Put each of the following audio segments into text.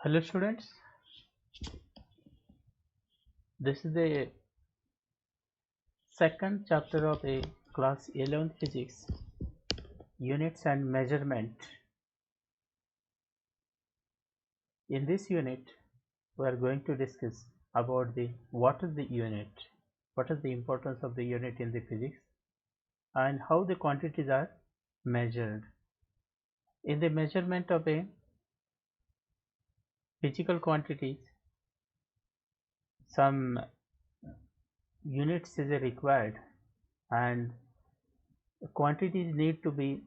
Hello students, this is the second chapter of a class 11 physics, units and measurement. In this unit, we are going to discuss about the what is the unit, what is the importance of the unit in the physics, and how the quantities are measured. In the measurement of a physical quantities, some units is required and quantities need to be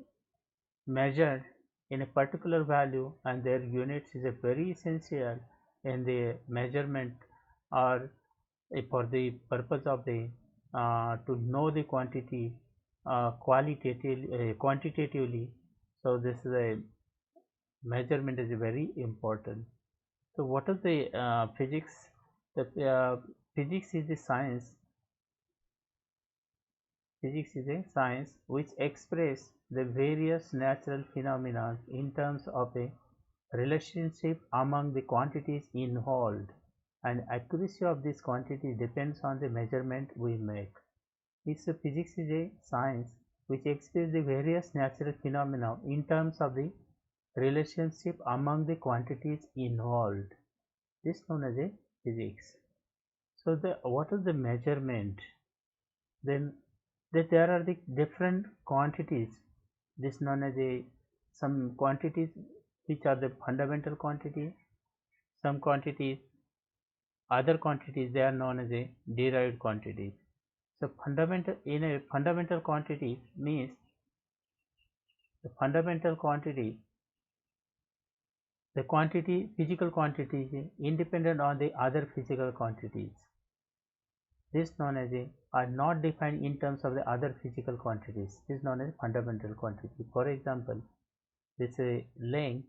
measured in a particular value, and their units is a very essential in the measurement or for the purpose of the to know the quantity quantitatively. So this is a measurement is very important. So what is the physics? The physics is the science. Physics is a science which expresses the various natural phenomena in terms of a relationship among the quantities involved, and accuracy of this quantity depends on the measurement we make. This physics is a science which expresses the various natural phenomena in terms of the relationship among the quantities involved. This is known as a physics. So what is the measurement? Then that there are the different quantities. This is known as a some quantities which are the fundamental quantity, some quantities, other quantities, they are known as a derived quantities. So fundamental in a fundamental quantity means the fundamental quantity, the quantity physical quantity is independent on the other physical quantities. This known as a are not defined in terms of the other physical quantities. This is known as fundamental quantity. For example, this length.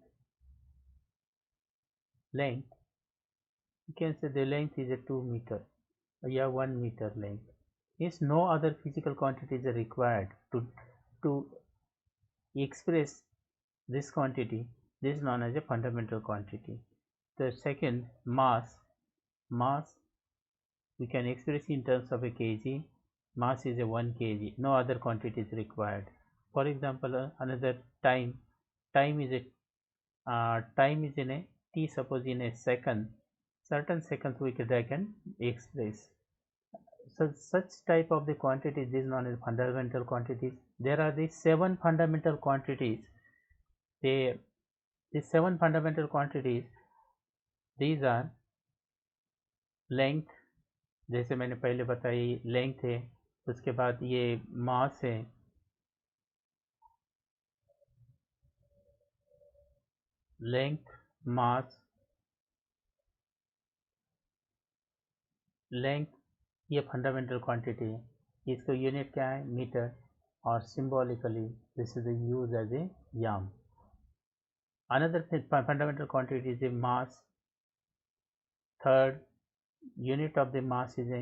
You can say the length is a 2 meter. Yeah, 1 meter length. Is no other physical quantities are required to express this quantity. This is known as a fundamental quantity. The second, mass we can express in terms of a kg. Mass is a 1 kg. No other quantity is required. For example, another time is a time is in a t, suppose in a second, certain seconds we can express. So such type of the quantities is known as fundamental quantities. There are the 7 fundamental quantities. They the 7 fundamental quantities, these are length, जैसे मैंने पहले बताई length है, उसके बाद ये mass है, length, mass, length, ये फंडामेंटल क्वांटिटी है. इसका यूनिट क्या है? मीटर. और symbolically this is use as a याम. Another fundamental quantity is a mass. Third unit of the mass is a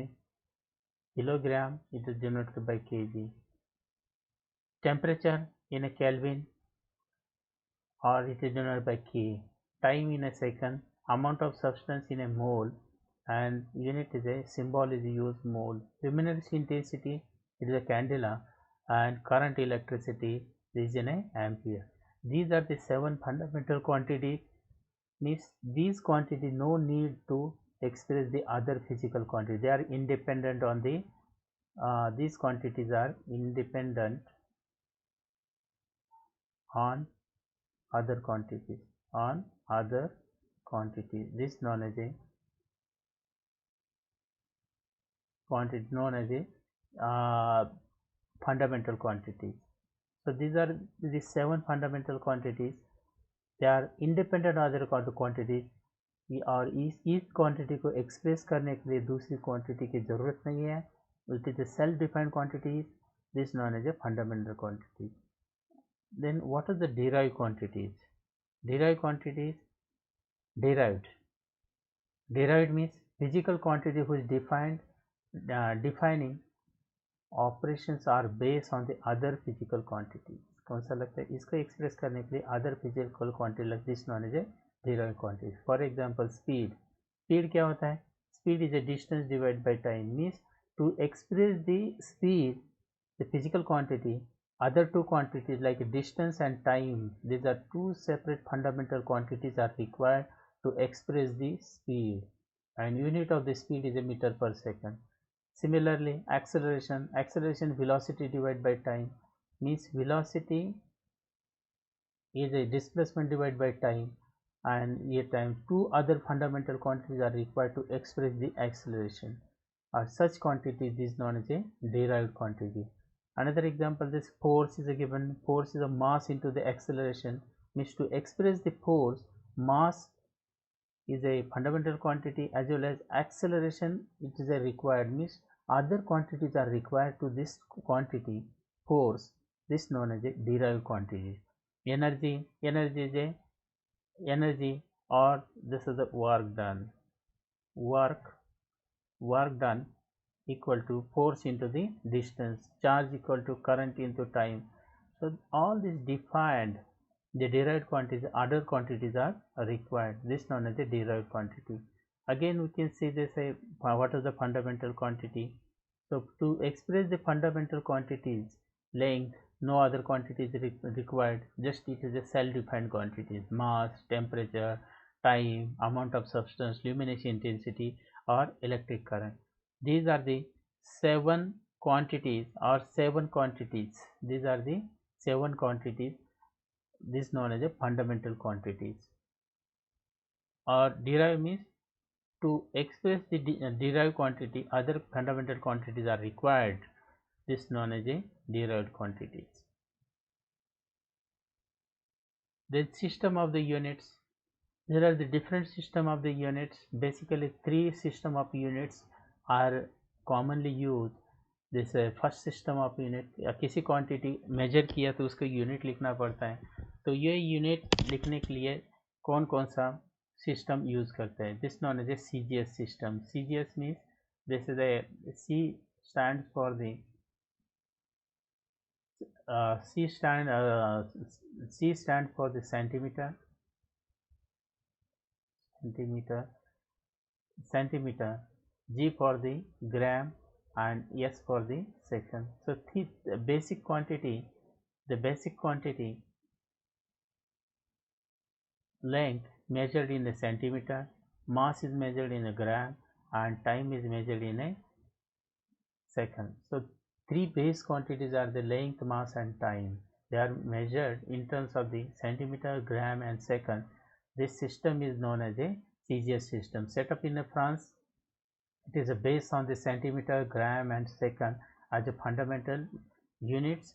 kilogram. It is denoted by kg. Temperature in a Kelvin, or it is denoted by K. Time in a second. Amount of substance in a mole, and unit is a symbol is used mole. Luminous intensity, it is a candela, and current electricity is in a ampere. These are the 7 fundamental quantities. Means these quantities no need to express the other physical quantity. They are independent on the these quantities are independent on other quantities. This known as a quantity known as a fundamental quantities. So these are the 7 fundamental quantities. They are independent other quantities, और इस quantity को express करने के लिए दूसरी quantity की ज़रूरत नहीं है. It is self defined quantities. This known as a fundamental quantity. Then what are the derived quantities? Derived quantities, derived means physical quantity which defining operations are based on the other physical quantities. कौन सा लगता है? इसको express करने के लिए other physical quantity like this known as a derived quantities. For example, speed. Speed क्या होता है? Speed is a distance divided by time. Means to express the speed, the physical quantity, other two quantities like distance and time, these are two separate fundamental quantities are required to express the speed, and unit of the speed is a meter per second. Similarly, acceleration velocity divided by time, means velocity is a displacement divided by time, and a time two other fundamental quantities are required to express the acceleration. Such quantity is known as a derived quantity. Another example, this force is a given. Force is a mass into the acceleration. Means to express the force, mass is a fundamental quantity as well as acceleration it is a required, means other quantities are required to this quantity force. This known as a derived quantity. Energy is a energy, or this is the work done. Work done equal to force into the distance, charge equal to current into time. So all this defined the derived quantities, other quantities are required. This known as a derived quantity. Again we can see this what is the fundamental quantity. So to express the fundamental quantities, length, no other quantity is required, just it is a self-defined quantities: mass, temperature, time, amount of substance, luminosity intensity, or electric current. These are the seven quantities or seven quantities. These are the seven quantities. This known as a fundamental quantities. Or derived means to express the derived quantity, other fundamental quantities are required. This known as a derived quantities. The system of the units. There are the different system of the units. Basically, three system of units are commonly used. This first system of unit, या किसी quantity major किया तो उसका unit लिखना पड़ता है. तो ये यूनिट लिखने के लिए कौन कौन सा सिस्टम यूज करते हैं? This known as a CGS system. CGS means this is a stand for the C stand for the centimeter, G for the gram, and S for the second. So the basic quantity length measured in a centimeter, mass is measured in a gram, and time is measured in a second. So three base quantities are the length, mass, and time. They are measured in terms of the centimeter, gram, and second. This system is known as a CGS system. Set up in France, it is based on the centimeter, gram, and second as a fundamental units,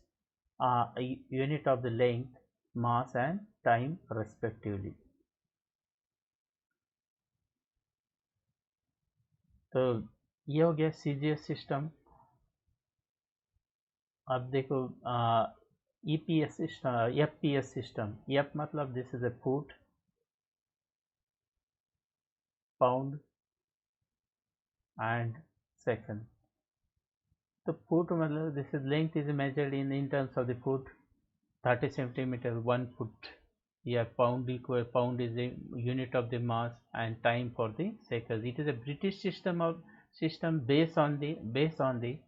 a unit of the length, mass, and time respectively. तो ये हो गया CGS system. अब देखो EPS system, FPS system. F मतलब this is A foot, pound and second. तो foot मतलब this is length is measured in terms of the foot, 30 centimeter, 1 foot. Yeah, pound is the unit of the mass, and time for the seconds. It is a British system based on the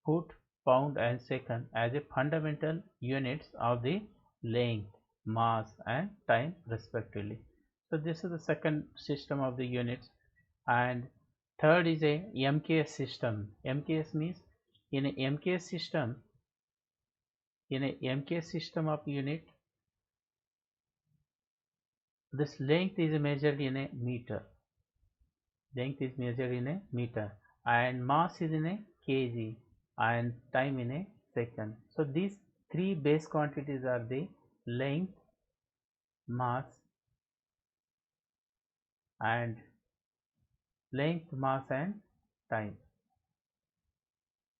foot, pound, and second as a fundamental units of the length, mass, and time respectively. So this is the second system of the units. And third is a MKS system. MKS means in a MKS system of unit, this length is measured in a meter. And mass is in a kg, and time in a second. So these three base quantities are the length, mass, and time.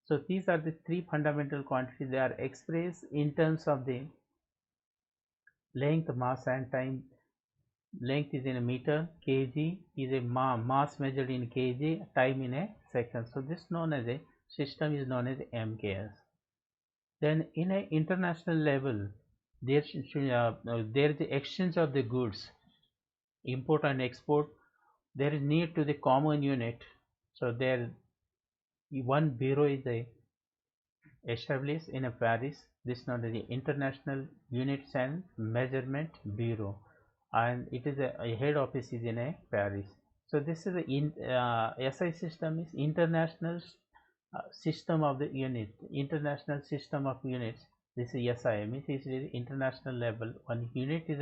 So these are the three fundamental quantities. They are expressed in terms of the length, mass, and time. Length is in a meter, kg is a mass measured in kg, time in a second. So this known as a system is known as MKS. Then in an international level, there is the exchange of the goods. import and export, there is need to the common unit. So there one bureau is established in a Paris. This is known as the International Units and Measurement Bureau, and it is a head office is in a Paris. So this is the SI system is international system of the unit, international system of units. This is SI means it is international level. One unit is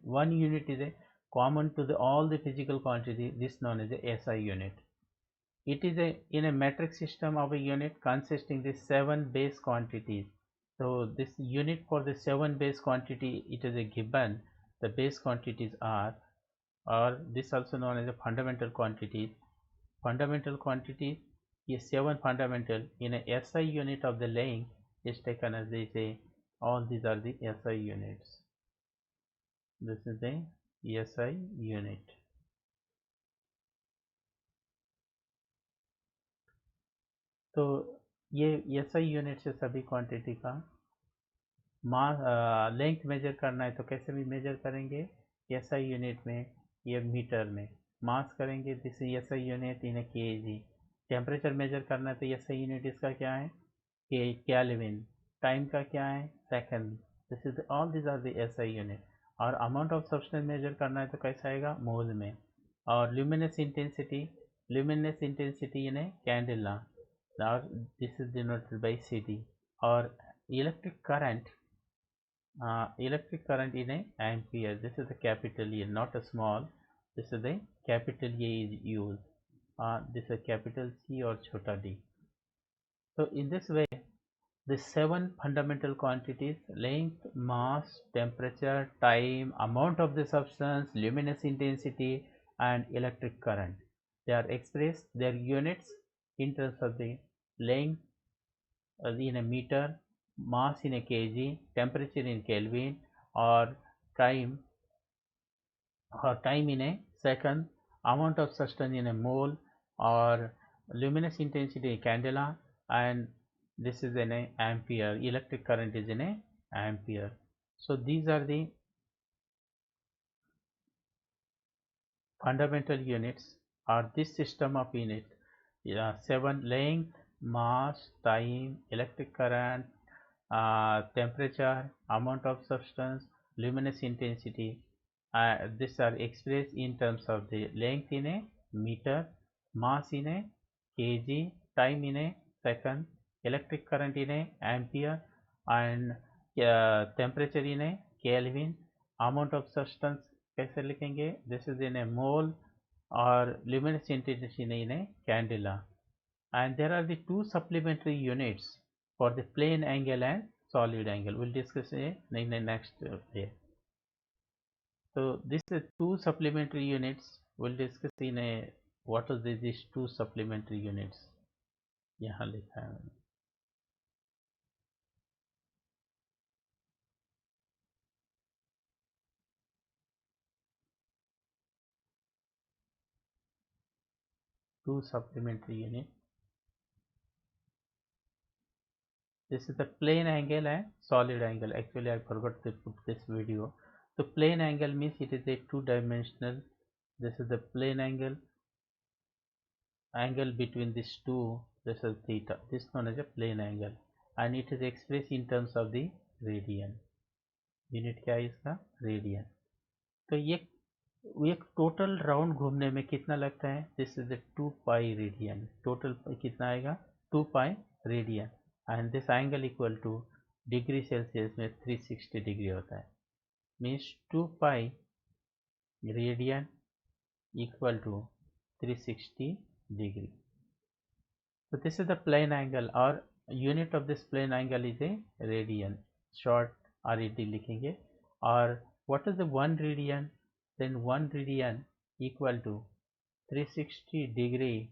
one unit is a common to the all the physical quantity. This known as a SI unit. It is in a metric system of a unit consisting the 7 base quantities. So this unit for the 7 base quantity, it is a given. The base quantities are, or this also known as a fundamental quantities. Fundamental quantities is 7 fundamental in a SI unit of the length is taken as they say. All these are the SI units. This is the SI unit. तो ये SI unit से सभी quantity का मास length major करना है तो कैसे भी मेजर करेंगे SI यूनिट में, ये मीटर में मास करेंगे। This SI unit in kg। Temperature measure करना है तो SI यूनिट इसका क्या है केल्विन। टाइम का क्या है second. This is all this are the SI unit. और अमाउंट ऑफ सब्सटेंस मेजर करना है तो कैसा आएगा मोल में। और luminous intensity in candela, or this is denoted by CD. Or electric current in a ampere. This is the capital E, not a small. This is the capital A is used. This is a capital C or chota d. So in this way, the 7 fundamental quantities: length, mass, temperature, time, amount of the substance, luminous intensity, and electric current, they are expressed their units in terms of the length in a meter, mass in a kg, temperature in Kelvin, or time in a second, amount of substance in a mole, or luminous intensity in candela, and this is in a ampere. Electric current is in a ampere. So these are the fundamental units or this system of unit. 7: length, mass, time, electric current, temperature, amount of substance, luminous intensity. These are expressed in terms of the length in a meter, mass in a kg, time in a second, electric current in a ampere, and temperature in a Kelvin. Amount of substance कैसे लिखेंगे? This is in a mole, or luminous intensity in a candela. And there are the 2 supplementary units for the plane angle and solid angle. We'll discuss in the next day. So this is 2 supplementary units. We'll discuss in a what are these 2 supplementary units. यहाँ लिखा है 2 supplementary unit. This is the plane angle and solid angle. Actually, I forgot to put this video. So plane angle means it is a 2-dimensional. This is the plane angle between these two. This is theta. This known as a plane angle, and it is expressed in terms of the radian. Unit क्या है इसका radian. तो ये एक total round घूमने में कितना लगता है? This is the 2 pi radian. Total कितना आएगा 2 pi radian, and this angle equal two degree Celsius में 360 डिग्री होता है। Means 2 pi radian equal to 360 degree. So this is the plane angle, or unit of this plane angle is a radian. Short RAD लिखेंगे। और what is the 1 radian? Then 1 radian equal to 360 degree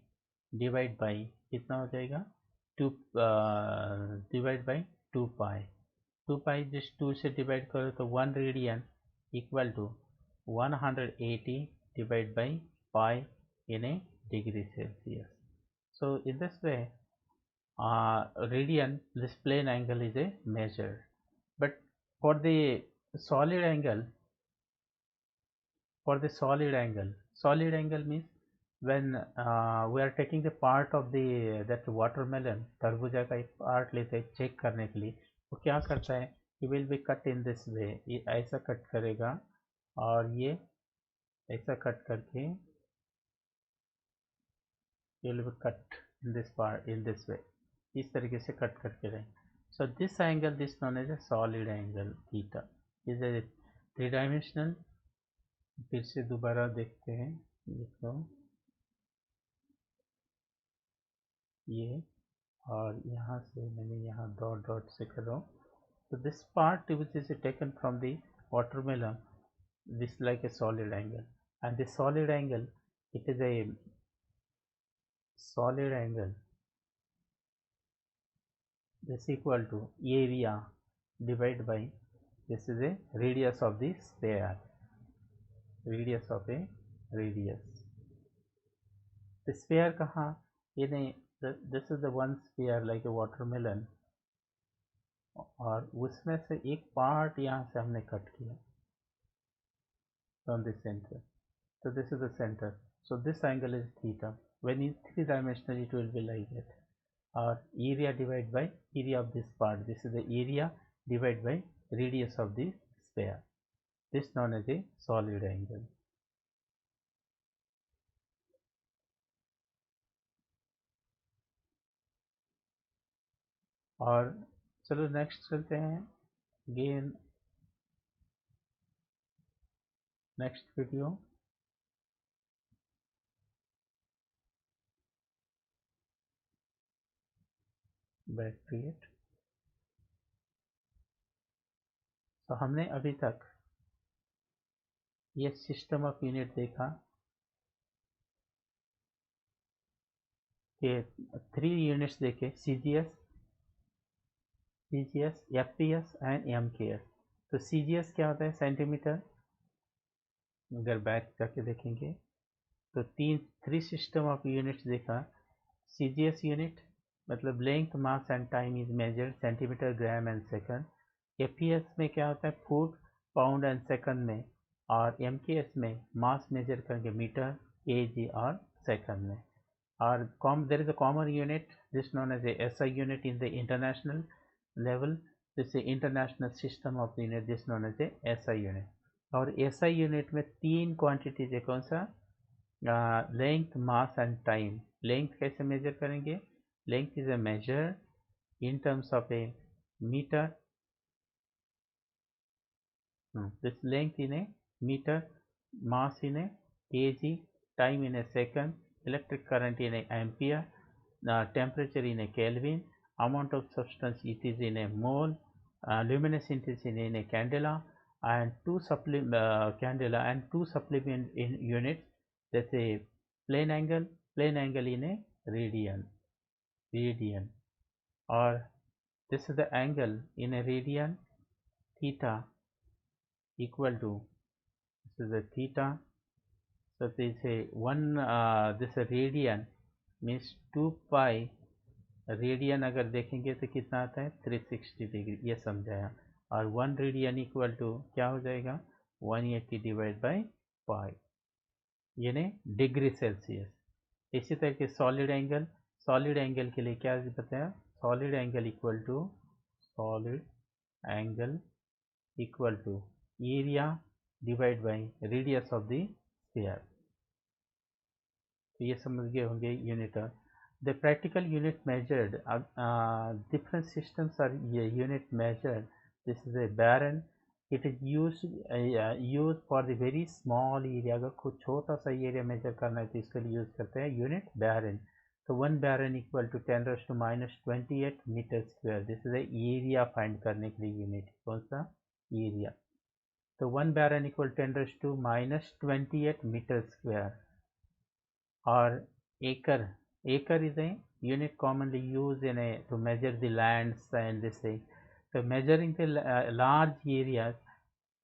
divide by कितना हो जाएगा 2 divide by 2 pi। 2 pi जिस 2 से divide करो तो 1 radian equal to 180 divided by pi in a degree Celsius. So in this way, radian, this plane angle is a measure. But for the solid angle, for the solid angle. Solid angle means when we are taking the part of the that watermelon, तरबूजा का एक part लेते हैं check करने के लिए, वो क्या करता है, he will be cut in this way, ये ऐसा कट करेगा और ये ऐसा कट करके ये will be cut in this part in this way, इस तरीके से कट करके रहें. So this angle is known as a solid angle theta. is a three dimensional. फिर से दोबारा देखते हैं इसको, ये और यहाँ से मैंने यहाँ डॉट डॉट से कर रहा हूँ. So this part which is taken from the watermelon, this like a solid angle, and the solid angle, it is a solid angle, this equal to area divided by this is a radius of the sphere, radius of a radius. The sphere कहाँ, ये नहीं, this is the one sphere like a watermelon, और उसमें से एक part यहाँ से हमने कट किया from the center. So this is the center. So this angle is theta. When in three dimensional, it will be like that. Or area divided by area of this part. This is the area divided by radius of the sphere. This is known as a solid angle. और चलो next चलते हैं. Again next video. Back create. तो हमने अभी तक ये system of unit देखा कि 3 यूनिट्स देखे, CGS, FPS एंड MKS. तो CGS क्या होता है, सेंटीमीटर. अगर बैक जाके देखेंगे तो 3 सिस्टम ऑफ यूनिट्स देखा. CGS यूनिट मतलब length, mass and time is measured centimetre, gram and second. FPS में क्या होता है, फुट, पाउंड एंड सेकंड में. और MKS में मास मेजर करेंगे मीटर, kg और सेकंड में. और there is a common unit, this known as a SI unit in the international level. This is international system of the unit, this known as a SI unit. और SI unit में 3 quantities है. कौन सा, length, mass and time. Length कैसे measure करेंगे, length is a measure in terms of a meter, this length in a meter, mass in a kg, time in a second, electric current in a ampere, temperature in a Kelvin, amount of substance it is in a mole, luminous intensity in a candela, and two supplement in units. That's a plane angle in a radian, or this is the angle in a radian, theta equal to, this is a theta. So this is a this a radian means 2 pi. Radian अगर देखेंगे तो कितना आता है, 360 degree, ये समझाया. और 1 radian equal to क्या हो जाएगा, 180 डिवाइड बाई पाई, यानी डिग्री सेल्सियस. इसी तरह के सॉलिड एंगल के लिए क्या बताया, solid angle equal to area divide by radius of the sphere. तो ये समझ गए होंगे unit. The practical unit measured, different systems are unit measured. This is a barren. It is used for the very small area. अगर कुछ छोटा सा area major करना है तो इसके लिए यूज करते हैं यूनिट बैरन. तो 1 barn equal to 10⁻⁻28 metre square. This is area find करने के लिए यूनिट, कौन सा, एरिया. तो 1 बैरन इक्वल 10⁻28 मीटर स्क्वायर. और acre is a unit commonly used to measure the lands and this thing. So measuring the large areas,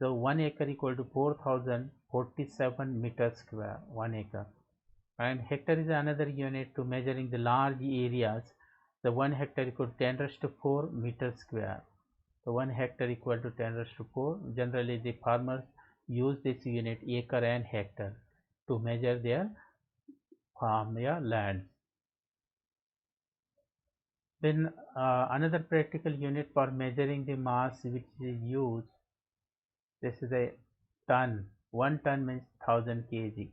so 1 acre equal to 4047 meters square, 1 acre. And hectare is another unit to measuring the large areas. The 1 hectare equal to 10⁻⁴ meters square. So 1 hectare equal to 10⁻⁴. Generally the farmers use this unit acre and hectare to measure their farm or land. Then another practical unit for measuring the mass which is used, this is a ton. 1 ton means 1000 kg,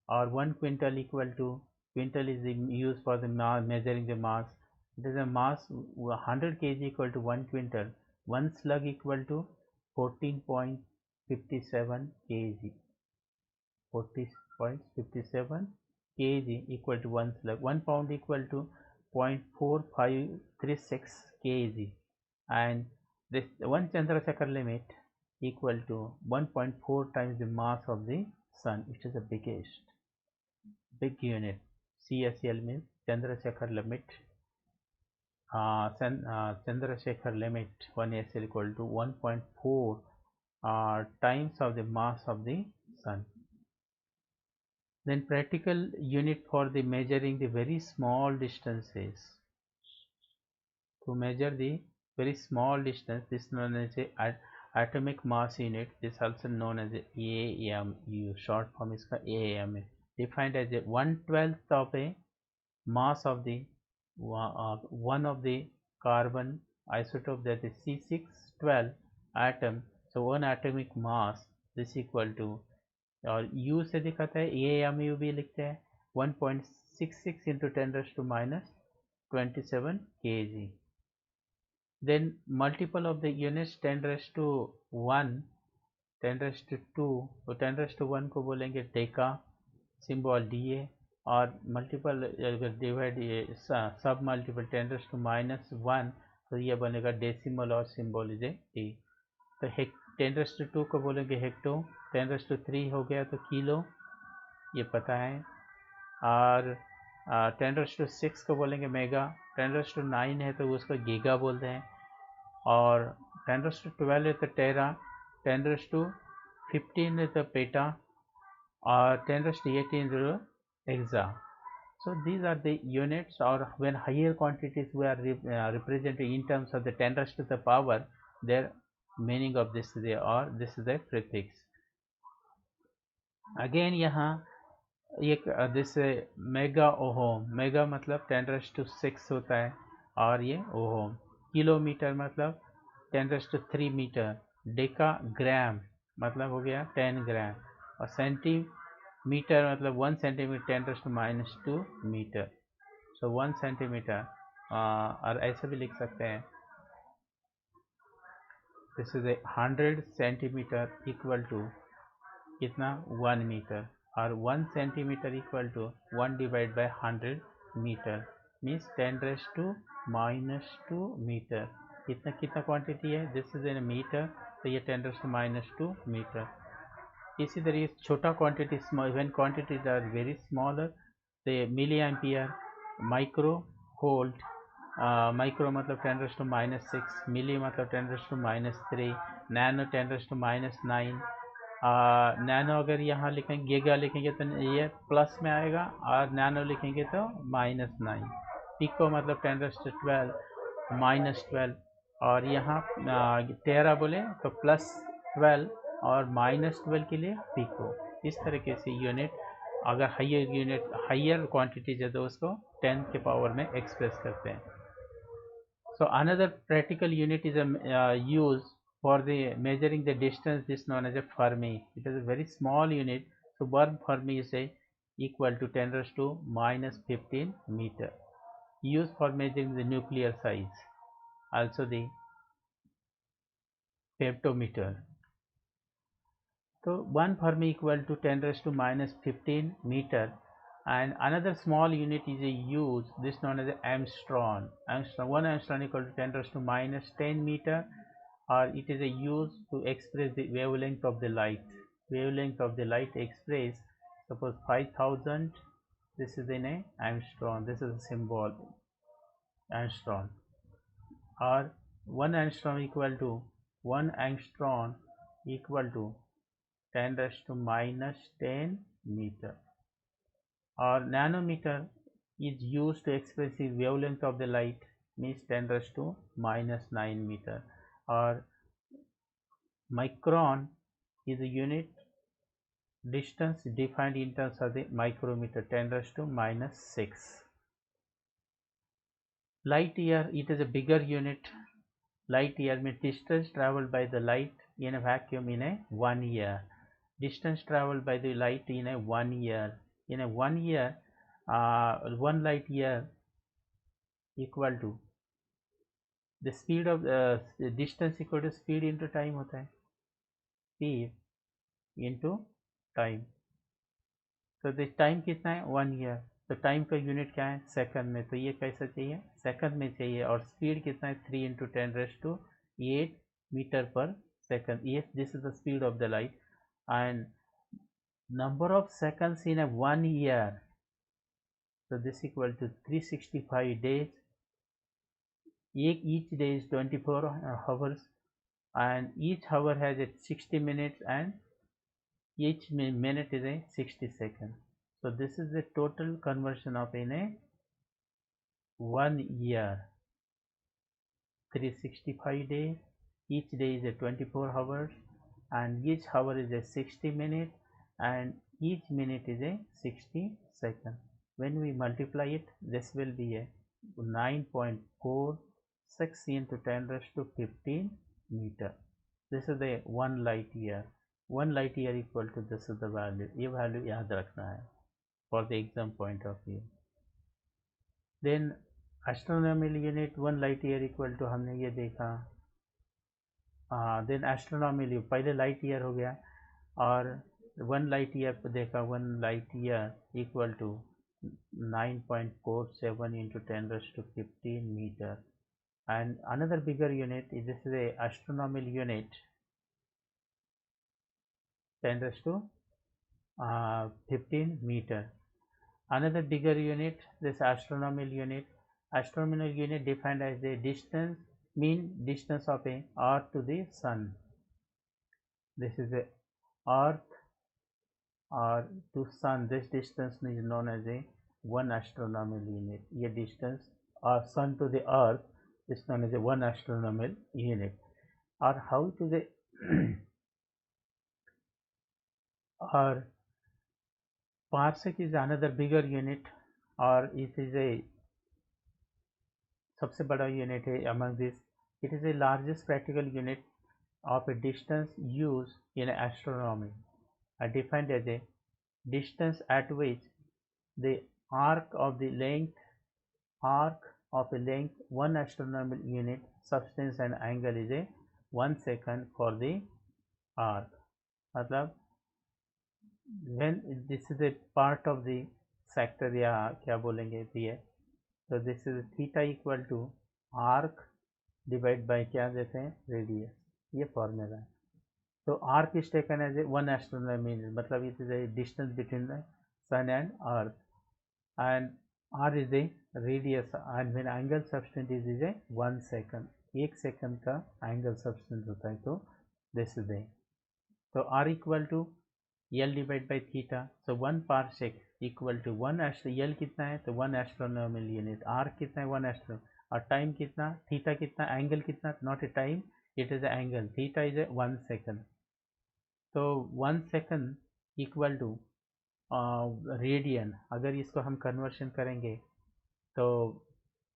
or 1 quintal equal to, quintal is used for the measuring the mass. It is a mass 100 kg equal to 1 quintal. 1 slug equal to 14.57 kg. 40.57 kg equal to 1 slug. 1 pound equal to 0.4536 kg, and this 1 Chandrasekhar limit equal to 1.4 times the mass of the sun. It is the biggest big unit. CSL means Chandrasekhar limit. Chandrasekhar limit 1 SL equal to 1.4 times of the mass of the sun. Then practical unit for the measuring the very small distances. To measure the very small distance, this is known as a atomic mass unit. This is also known as AMU. Short form is AMU. Defined as a 1/12 of a mass of the one of the carbon isotope, that is C612 atom. So 1 atomic mass, this equal to, और U से दिखाता है AMU भी लिखते हैं 1.66 into 10⁻⁻27 kg. Then multiple of the units 10⁻⁻1, 10⁻⁻2, तो 10⁻⁻1 को बोलेंगे डेका, सिंबल DA, और मल्टीपल अगर डिवाइड सब मल्टीपल 10⁻⁻1, तो ये बनेगा डेसिमल और सिंबल इज टी. तो 10⁻⁻2 को बोलेंगे हेक्टो, 10⁻⁻3 हो गया तो किलो, ये पता है, और 10⁻⁻6 को बोलेंगे मेगा, 10⁻⁹ है तो उसको गीगा बोलते हैं, और 10⁻⁻12 है तो टेरा, 10⁻⁻15 है तो पेटा, और 10⁻⁸ is exa. So these are the units, or when higher quantities we are represented in terms of the 10⁻⁻, their meaning of this is or this is the prefix. Again यहाँ एक दिस मेगा ओहोम, mega मतलब 10⁻⁶ होता है, और ये ओहोम. Kilometre मतलब 10⁻³ मीटर, डेका ग्राम मतलब हो गया 10 ग्राम, और सेंटीमीटर मतलब 1 सेंटीमीटर 10⁻⁻² मीटर. सो 1 सेंटीमीटर, और ऐसे भी लिख सकते हैं, this is 100 centimetre equal to कितना 1 मीटर, और 1 centimetre equal to 1 divide by 100 metre means 10⁻⁻² metre. कितना कितना क्वांटिटी है, दिस इज इन मीटर, तो ये 10⁻⁻² मीटर. इसी तरीके से छोटा quantity, when quantities are very smaller, तो milli ampere, micro volt, micro मतलब 10⁻⁻6, मिली मतलब 10⁻⁻3, नैनो 10⁻⁻9. नैनो अगर यहाँ लिखेंगे, गीगा लिखेंगे तो ये प्लस में आएगा, और नैनो लिखेंगे तो -9. पिको मतलब 10⁻12 -12, और यहाँ टेरा बोले तो +12 और -12 के लिए पिको. इस तरीके से यूनिट, अगर हाइयर यूनिट हाइयर क्वांटिटीज है तो उसको 10 के पावर में एक्सप्रेस करते हैं. So another practical unit is used for the measuring the distance, this known as a Fermi. It is a very small unit, so 1 Fermi is equal to 10⁻⁻15 meter, used for measuring the nuclear size. Also the femtometer. So 1 Fermi equal to 10⁻⁻15 meter. And another small unit is used, this known as Armstrong. 1 Armstrong equal to 10⁻⁻10 meter, or it is used to express the wavelength of the light. Wavelength of the light express, suppose 5000, this is in a Armstrong, this is a symbol Armstrong, or 1 Armstrong equal to 1 Armstrong equal to 10⁻⁻10 meter. Or nanometer is used to express the wavelength of the light, means 10⁻⁻9 meter. Or micron is a unit distance defined in terms of the micrometer 10 raised to minus 6. Light year, it is a bigger unit. Light year means distance traveled by the light in a vacuum in a 1 year. Distance traveled by the light in a 1 year. In a 1 year, 1 light year equal to the speed of the distance equal to speed into time होता है, speed into time. तो this time कितना है 1 year. तो time का unit क्या है second में, तो ये कैसा चाहिए सेकंड में चाहिए. और स्पीड कितना है 3 इंटू 10 रेस्ट टू 8 मीटर पर सेकंड. ये this is the speed of the light and number of seconds in a 1 year, so this equal to 365 days. Each day is 24 hours and each hour has a 60 minutes and each minute is a 60 seconds. So this is the total conversion of in a 1 year. 365 days, each day is a 24 hours and each hour is a 60 minutes and each minute is a 60 seconds. When we multiply it, this will be a 9.46 into 10 raised to 15 meter. This is the 1 light year. 1 light year equal to this is the value. ये value याद रखना है for the exam point of view. Then astronomical unit 1 light year equal to हमने ये देखा. Then astronomical पहले light year हो गया और 1 light year को देखा. 1 light year equal to 9.47 into 10 raised to 15 meter. And another bigger unit is this is a astronomical unit 10 raised to 15 meter. Another bigger unit, this astronomical unit. Astronomical unit defined as the distance, mean distance of a Earth to the Sun. This is the Earth or to Sun. This distance is known as a 1 astronomical unit. ये distance or Sun to the Earth is known as a 1 astronomical unit. Or how to the or parsec is another bigger unit or it is a सबसे बड़ा unit है among this. It is the largest practical unit of a distance used in astronomy, defined as a distance at which the arc of a length 1 astronomical unit substance and angle is a 1 second for the arc. मतलब when this is a part of the sector या क्या बोलेंगे दिए, तो this इज theta equal to arc divide by क्या देते हैं रेडियस. ये फॉर्मूला है. तो arc is taken as a 1 astronomical, मतलब it is a distance between the sun and earth and R is a radius and when angle substance is a 1 second. 1 second का angle substance होता है. तो this is a तो R equal to L divide by theta. So 1 parsec equal to 1 L कितना है तो 1 astronomical unit. Are कितना है 1 एस्ट्रो और टाइम कितना थीटा कितना एंगल कितना not a time it is A angle. Theta is a 1 second. तो 1 सेकंड इक्वल टू रेडियन. अगर इसको हम कन्वर्शन करेंगे तो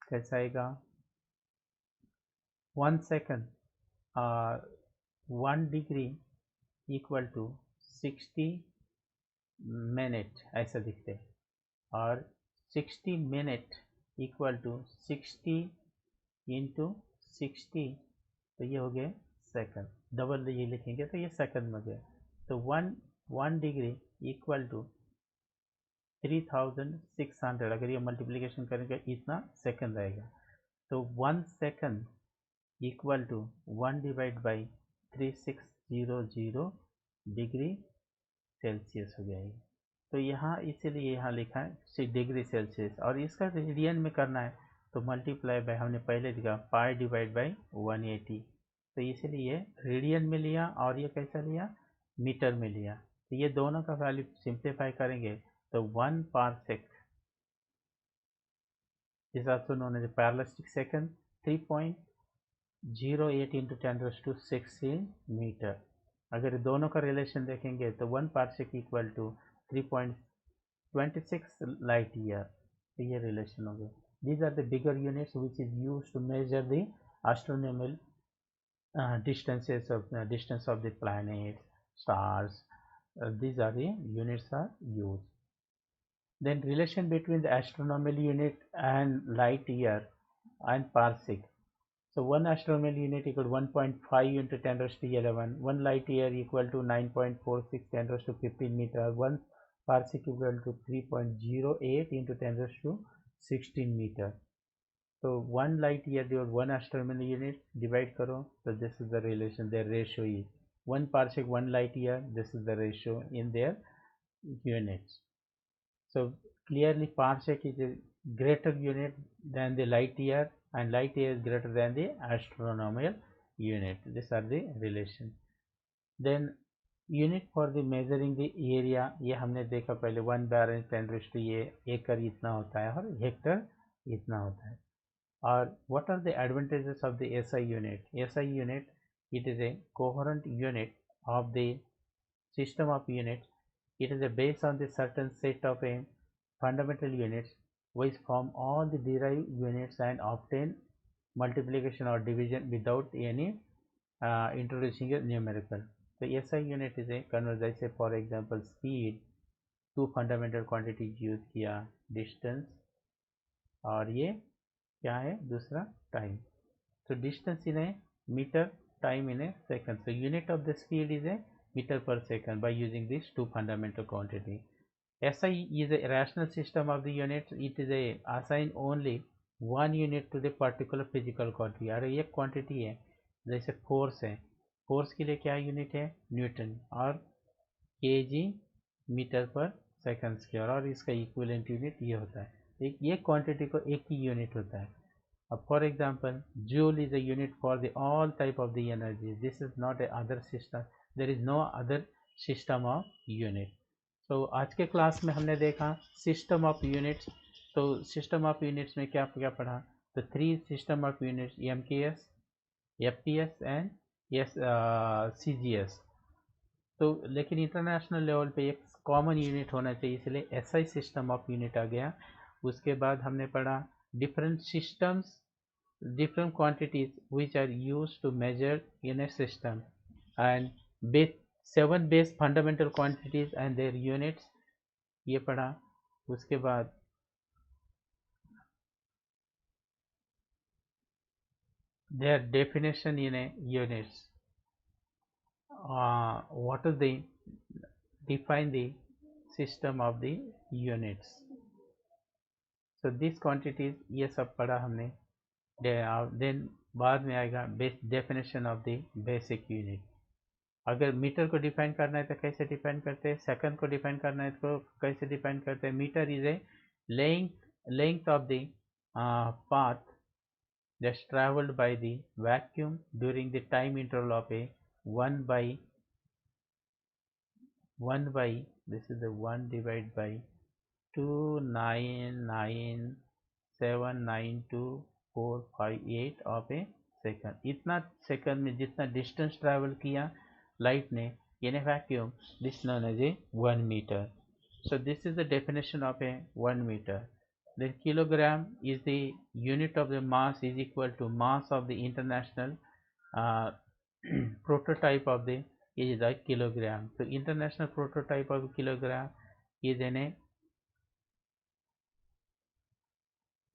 कैसा आएगा 1 second 1 degree equal to 60 minute ऐसा दिखते हैं और 60 मिनट इक्वल टू 60 इंटू 60 तो ये हो गए सेकंड. डबल ये लिखेंगे तो ये सेकंड में गया. तो 1 डिग्री इक्वल टू 3600. अगर ये मल्टीप्लिकेशन करेंगे इतना सेकंड आएगा. तो 1 second equal to 1 divide by 3600 degree Celsius हो जाएगी. तो यहाँ इसीलिए यहाँ लिखा है 6 डिग्री सेल्सियस और इसका रेडियन में करना है तो मल्टीप्लाई बाय हमने पहले दिखा पाई डिवाइड बाई 180. तो इसीलिए रेडियन में लिया और ये कैसा लिया मीटर में लिया. तो ये दोनों का वैल्यू सिंप्लीफाई करेंगे तो 1 parsec is also known as parallactic second 3.08 into 10 raised to 6 metre. अगर दोनों का रिलेशन देखेंगे तो 1 parsec equal to 3.26 light year, तो ये रिलेशन हो गया. These are the bigger units which is used to measure the astronomical distance of the planets, stars. These are the units are used. Then relation between the astronomical unit and light year and parsec. So one astronomical unit equal to 1.5 into 10 raised to 11. One light year equal to 9.46 10 raised to 15 meter. One parsec equal to 3.08 into 10 raised to 16 meter. So one light year divided one astronomical unit, divide karo. So this is the relation. Their ratio is 1 parsec 1 light year. This is the ratio in their units. So clearly parsec is a greater unit than the light year, and light year is greater than the astronomical unit. These are the relation. Then unit for the measuring the area, ये हमने देखा पहले 1 बार 10 ये एकड़ इतना होता है और हेक्टर इतना होता है. और what are the advantages of the SI unit? SI unit, it is a coherent unit of the system of units. It is based on the certain set of a fundamental units which form all the derived units and obtain multiplication or division without any introducing a numerical. So SI unit is a convert, say for example speed, two fundamental quantities use किया, distance और ये क्या है दूसरा time. So distance in a meter, time in a second. So unit of the speed is a meter per second by using these two fundamental quantity. SI is a rational system of the units. It is a assign only one unit to the particular physical quantity. अरे एक quantity है, जैसे force है, force के लिए क्या unit है, Newton, और kg मीटर पर सेकंड स्क्वायर, और इसका इक्विवेलेंट यूनिट ये होता है. एक क्वांटिटी को एक ही यूनिट होता है. अब for example joule is a unit for the all type of the energy. This is not a other system, there is no other system of unit. तो आज के क्लास में हमने देखा सिस्टम ऑफ यूनिट्स. तो सिस्टम ऑफ यूनिट्स में क्या क्या पढ़ा, तो 3 system of units, MKS, FPS and CGS. तो लेकिन इंटरनेशनल लेवल पे एक कॉमन यूनिट होना चाहिए, इसलिए SI सिस्टम ऑफ यूनिट आ गया. उसके बाद हमने पढ़ा different systems, different quantities which are used to measure in a system, and 7 base fundamental quantities and their units ये पढ़ा. उसके बाद their definition in a units, what is the define the system of the units. so these quantities ये सब पढ़ा हमने. Then बाद में आएगा definition of the basic unit. अगर मीटर को डिफाइन करना है तो कैसे डिफाइन करते हैं, सेकंड को डिफाइन करना है तो कैसे डिफाइन करते हैं. Metre is a length of the path that's travelled by the vacuum during the time interval of a 1 by this is the 1 divided by 299,792,458 of a second. इतना सेकंड में जितना डिस्टेंस ट्रैवल किया light ने in a vacuum, this is known as a 1 meter. So this is the definition of a 1 meter. Then kilogram is the unit of the mass is equal to mass of the international prototype of the is the kilogram. So international prototype of kilogram is in a,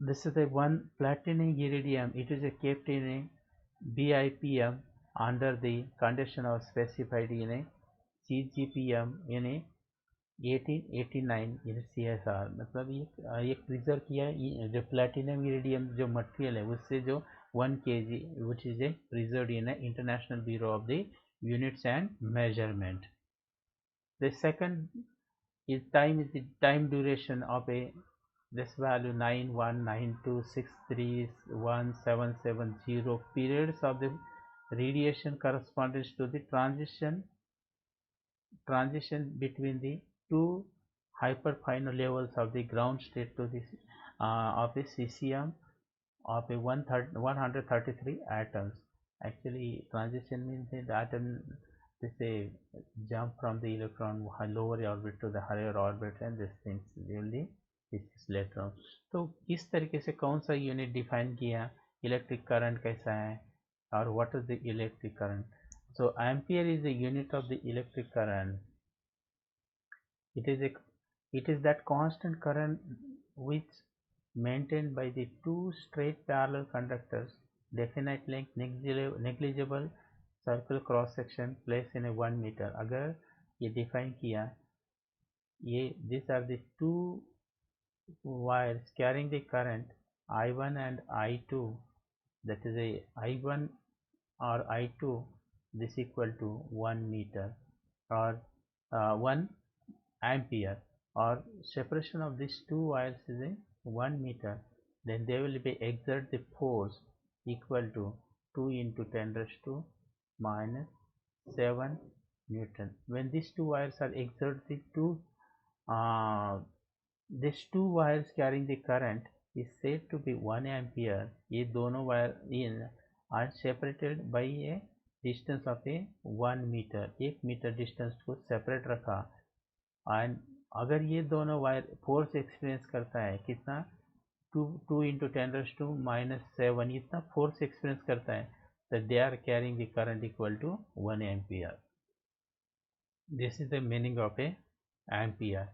this is the one platinum iridium. It is a kept in a BIPM under the condition of specified in a CGPM in a 1889 in CSR. मतलब ये preserve किया है जो platinum iridium जो material है उससे जो 1 kg which is a preserved in a International Bureau of the Units and Measurement. The second is the time duration of a this value 9192631770 periods of the radiation corresponds to the transition between the two hyperfine levels of the ground state to the of a cesium of a 133 atoms. Actually transition means the atom they say jump from the electron lower orbit to the higher orbit, and this things will be discussed later on. तो किस तरीके से कौन सा unit define किया, electric current कैसा है, और what is the electric current. So ampere is the unit of the electric current. It is that constant current which maintained by the two straight parallel conductors, definite length, negligible circle cross section, placed in a 1 meter. अगर ये define किया, ये these are the two wires carrying the current I1 and I2, that is a I1 or I2, this equal to 1 meter or 1 ampere, or separation of these two wires is a 1 meter, then they will be exert the force equal to 2 into 10 raised to minus 7 Newton. When these two wires are exerted to these two wires carrying the current is said to be 1 ampere. ये दोनों wire are separated by a distance of a 1 meter. 1 meter distance को separate रखा, and अगर ये दोनों wire force experience करता है कितना, 2 into 10 raised to minus 7, इतना फोर्स एक्सपीरियंस करता है, तो they are carrying the current equal to 1 ampere. This is the meaning of a ampere.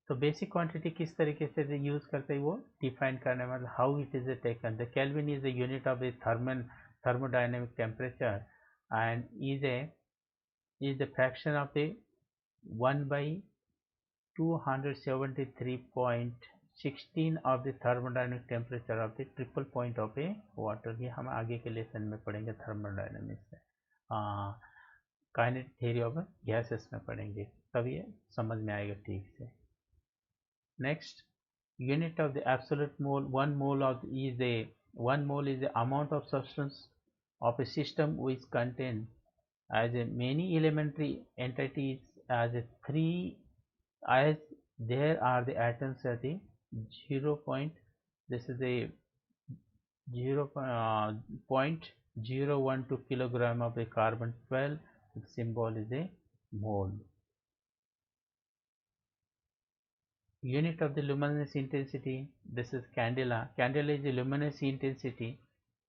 तो बेसिक क्वांटिटी किस तरीके से यूज करते हैं वो डिफाइन करने में, how it is taken. The kelvin is the unit of the thermodynamic temperature and is the fraction of the 1 by 273.16 of the thermodynamic temperature of the triple point of a water. ये हम आगे के lesson में पढ़ेंगे thermodynamics में, kinetic theory of gases में पढ़ेंगे, तब ये समझ में आएगा ठीक से. Next, unit of the absolute mole, 1 mole is the amount of substance of a system which contain as a many elementary entities as a 3, as there are the atoms at the 0 point, this is a 0.012 kilogram of the carbon 12, the symbol is a mole. Unit of the luminous intensity, this is candela. Candela is the luminous intensity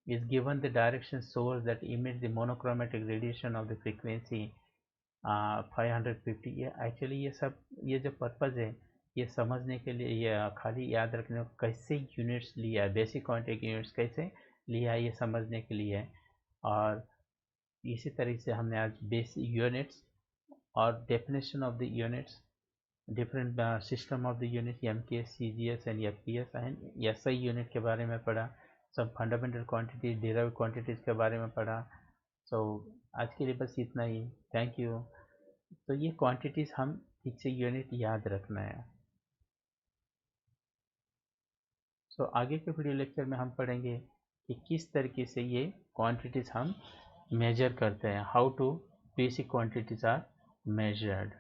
is given the direction source that emits the monochromatic radiation of the frequency 550. ये actually ये जो purpose है ये समझने के लिए, ये खाली याद रखने को कैसे यूनिट्स लिया है, बेसिक क्वांटिटी यूनिट्स कैसे लिया है, ये समझने के लिए है. और इसी तरीके से हमने आज बेसिक यूनिट्स और definition of the units, different system of the unit, MKS, CGS and FPS and SI unit के बारे में पढ़ा. सब फंडामेंटल क्वांटिटीज, डिराइव्ड क्वांटिटीज़ के बारे में पढ़ा. सो आज के लिए बस इतना ही. Thank you. तो ये क्वांटिटीज़ हम ठीक से यूनिट याद रखना है. सो आगे के वीडियो लेक्चर में हम पढ़ेंगे कि किस तरीके से ये क्वांटिटीज़ हम मेजर करते हैं, how to basic quantities are measured.